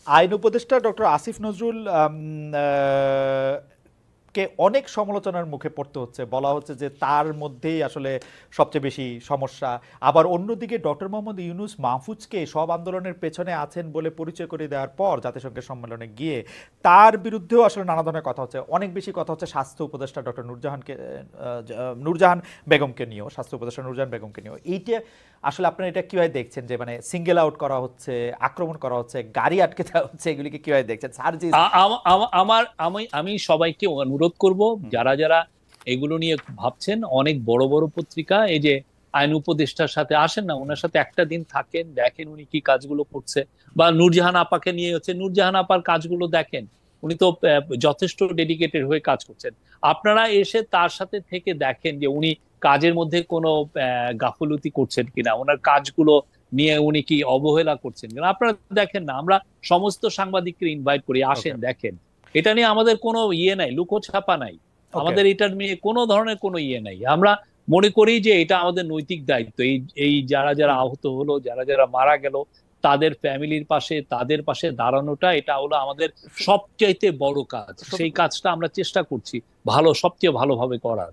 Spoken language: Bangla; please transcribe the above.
আইন উপদেষ্টা ডক্টর আসিফ নজরুল কে অনেক সমালোচনার মুখে পড়তে হচ্ছে, বলা হচ্ছে যে তার মধ্যেই আসলে সবচেয়ে বেশি সমস্যা। আবার অন্যদিকে ডক্টর মোহাম্মদ ইউনূস মাহফুজকে সব আন্দোলনের পেছনে আছেন বলে পরিচয় করে দেওয়ার পর জাতিসংঘের সম্মেলনে গিয়ে তার বিরুদ্ধেও আসলে নানা ধরনের কথা হচ্ছে। অনেক বেশি কথা হচ্ছে স্বাস্থ্য উপদেষ্টা ডক্টর নূরজাহান বেগমকে নিয়েও, স্বাস্থ্য উপদেষ্টা নূরজাহান বেগমকে নিয়েও। এইটা আসলে আপনারা এটা কিভাবে দেখছেন যে মানে সিঙ্গেল আউট করা হচ্ছে, আক্রমণ করা হচ্ছে, গাড়ি আটকে দেওয়া হচ্ছে, এগুলিকে কিভাবে দেখছেন সার্জিস? আমি সবাইকে অনুরোধ করব, যারা যারা এগুলো নিয়ে ভাবছেন, অনেক বড় বড় পত্রিকা এই যে আইন উপদেষ্টার সাথে আসেন না, ওনার সাথে একটা দিন থাকেন, দেখেন উনি কি কাজগুলো করছে। বা নূরজাহান আপাকে নিয়ে হচ্ছে, নূরজাহান আপার কাজগুলো দেখেন, উনি তো যথেষ্ট ডেডিকেটেড হয়ে কাজ করছেন। আপনারা এসে তার সাথে থেকে দেখেন যে উনি কাজের মধ্যে কোনো গাফলতি করছেন কিনা, ওনার কাজগুলো নিয়ে উনি কি অবহেলা করছেন কিনা আপনারা দেখেন না। আমরা সমস্ত সাংবাদিককে ইনভাইট করি, ওকে, আসেন দেখেন। এটা নিয়ে আমাদের কোনো ইয়ে নাই, লুকোছাপা নাই, ওকে। আমাদের এটা নিয়ে কোনো ধরনের কোনো ইয়ে নাই। আমরা মনে করি যে এটা আমাদের নৈতিক দায়িত্ব, এই এই যারা যারা আহত হলো, যারা যারা মারা গেল, তাদের ফ্যামিলির পাশে, তাদের পাশে দাঁড়ানোটা, এটা হলো আমাদের সবচাইতে বড় কাজ। সেই কাজটা আমরা চেষ্টা করছি সবচেয়ে ভালোভাবে করার।